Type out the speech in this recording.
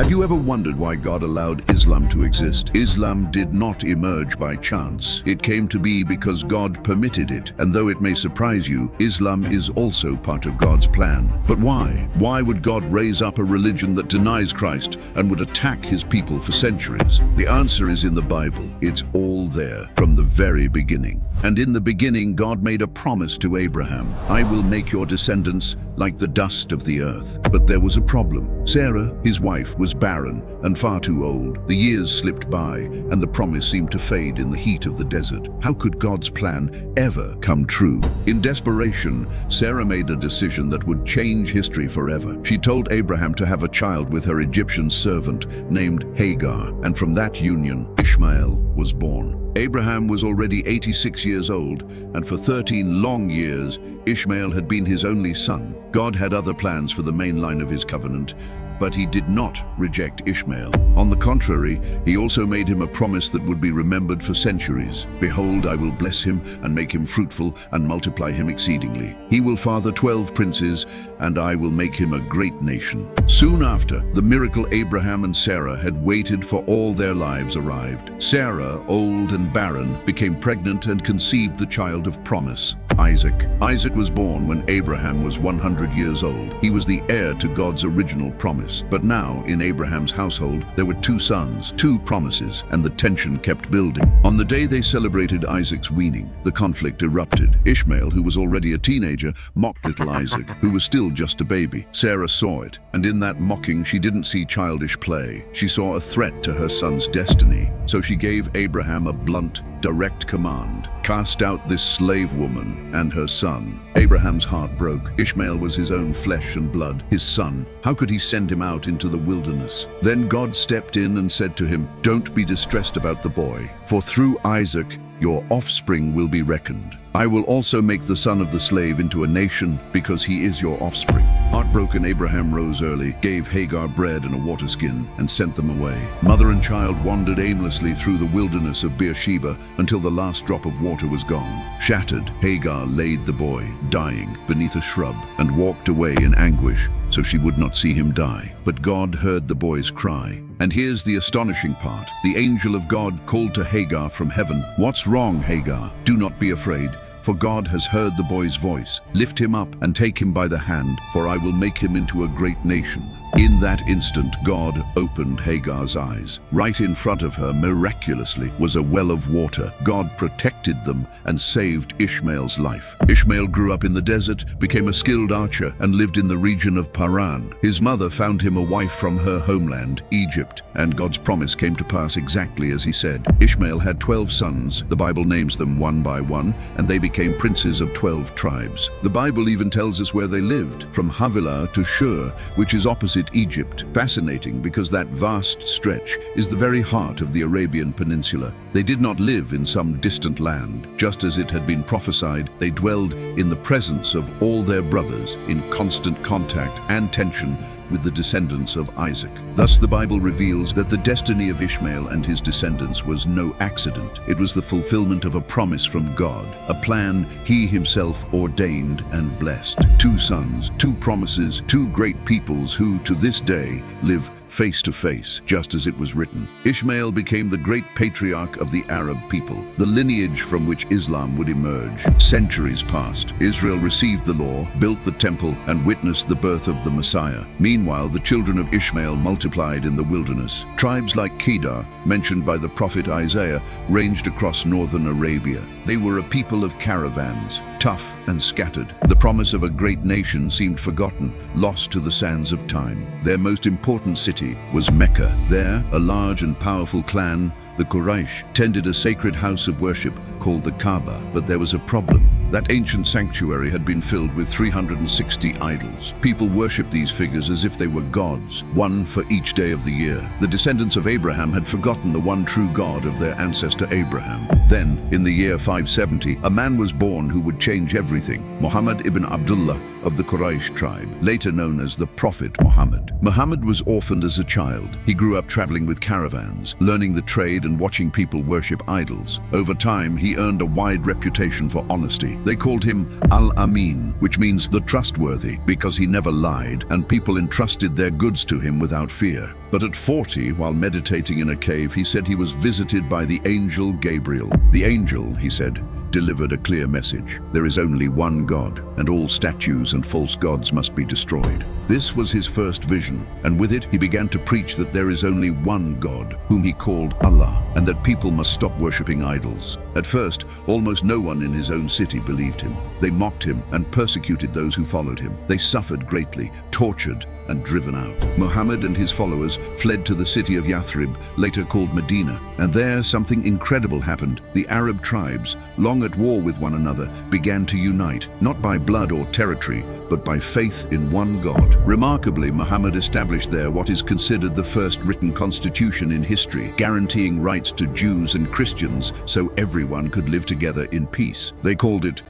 Have you ever wondered why God allowed Islam to exist? Islam did not emerge by chance. It came to be because God permitted it. And though it may surprise you, Islam is also part of God's plan. But why? Why would God raise up a religion that denies Christ and would attack his people for centuries? The answer is in the Bible. It's all there from the very beginning. And in the beginning, God made a promise to Abraham. I will make your descendants like the dust of the earth. But there was a problem. Sarah, his wife, was barren and far too old. The years slipped by, and the promise seemed to fade in the heat of the desert. How could God's plan ever come true? In desperation, Sarah made a decision that would change history forever. She told Abraham to have a child with her Egyptian servant named Hagar, and from that union, Ishmael was born. Abraham was already 86 years old, and for 13 long years, Ishmael had been his only son. God had other plans for the main line of his covenant, but he did not reject Ishmael. On the contrary, he also made him a promise that would be remembered for centuries. Behold, I will bless him and make him fruitful and multiply him exceedingly. He will father 12 princes, and I will make him a great nation. Soon after, the miracle Abraham and Sarah had waited for all their lives arrived. Sarah, old and barren, became pregnant and conceived the child of promise, Isaac. Isaac was born when Abraham was 100 years old. He was the heir to God's original promise. But now, in Abraham's household, there were 2 sons, 2 promises, and the tension kept building. On the day they celebrated Isaac's weaning, the conflict erupted. Ishmael, who was already a teenager, mocked little Isaac, who was still just a baby. Sarah saw it, and in that mocking, she didn't see childish play. She saw a threat to her son's destiny. So she gave Abraham a blunt, direct command: cast out this slave woman and her son. Abraham's heart broke. Ishmael was his own flesh and blood, his son. How could he send him out into the wilderness? Then God stepped in and said to him, "Don't be distressed about the boy, for through Isaac your offspring will be reckoned. I will also make the son of the slave into a nation, because he is your offspring." Heartbroken, Abraham rose early, gave Hagar bread and a water skin, and sent them away. Mother and child wandered aimlessly through the wilderness of Beersheba until the last drop of water was gone. Shattered, Hagar laid the boy, dying, beneath a shrub, and walked away in anguish, so she would not see him die. But God heard the boy's cry. And here's the astonishing part. The angel of God called to Hagar from heaven, "What's wrong, Hagar? Do not be afraid, for God has heard the boy's voice. Lift him up and take him by the hand, for I will make him into a great nation." In that instant, God opened Hagar's eyes. Right in front of her, miraculously, was a well of water. God protected them and saved Ishmael's life. Ishmael grew up in the desert, became a skilled archer, and lived in the region of Paran. His mother found him a wife from her homeland, Egypt, and God's promise came to pass exactly as he said. Ishmael had 12 sons. The Bible names them one by one, and they became princes of 12 tribes. The Bible even tells us where they lived, from Havilah to Shur, which is opposite Egypt. Fascinating, because that vast stretch is the very heart of the Arabian Peninsula. They did not live in some distant land. Just as it had been prophesied, they dwelled in the presence of all their brothers, in constant contact and tension with the descendants of Isaac. Thus the Bible reveals that the destiny of Ishmael and his descendants was no accident. It was the fulfillment of a promise from God, a plan he himself ordained and blessed. 2 sons, 2 promises, 2 great peoples who, to this day, live face to face, just as it was written. Ishmael became the great patriarch of the Arab people, the lineage from which Islam would emerge. Centuries passed. Israel received the law, built the temple, and witnessed the birth of the Messiah. Meanwhile, the children of Ishmael multiplied in the wilderness. Tribes like Kedar, mentioned by the prophet Isaiah, ranged across northern Arabia. They were a people of caravans, tough and scattered. The promise of a great nation seemed forgotten, lost to the sands of time. Their most important city was Mecca. There, a large and powerful clan, the Quraysh, tended a sacred house of worship called the Kaaba. But there was a problem. That ancient sanctuary had been filled with 360 idols. People worshipped these figures as if they were gods, one for each day of the year. The descendants of Abraham had forgotten the one true God of their ancestor Abraham. Then, in the year 570, a man was born who would change everything. Muhammad ibn Abdullah of the Quraysh tribe, later known as the Prophet Muhammad. Muhammad was orphaned as a child. He grew up traveling with caravans, learning the trade and watching people worship idols. Over time, he earned a wide reputation for honesty, They called him Al-Amin, which means the trustworthy, because he never lied, and people entrusted their goods to him without fear. But at 40, while meditating in a cave, he said he was visited by the angel Gabriel. The angel, he said, delivered a clear message. There is only one God, and all statues and false gods must be destroyed. This was his first vision, and with it he began to preach that there is only one God, whom he called Allah, and that people must stop worshipping idols. At first, almost no one in his own city believed him. They mocked him and persecuted those who followed him. They suffered greatly, tortured, and driven out. Muhammad and his followers fled to the city of Yathrib, later called Medina, and there something incredible happened. The Arab tribes, long at war with one another, began to unite, not by blood or territory, but by faith in one God. Remarkably, Muhammad established there what is considered the first written constitution in history, guaranteeing rights to Jews and Christians so everyone could live together in peace. They called it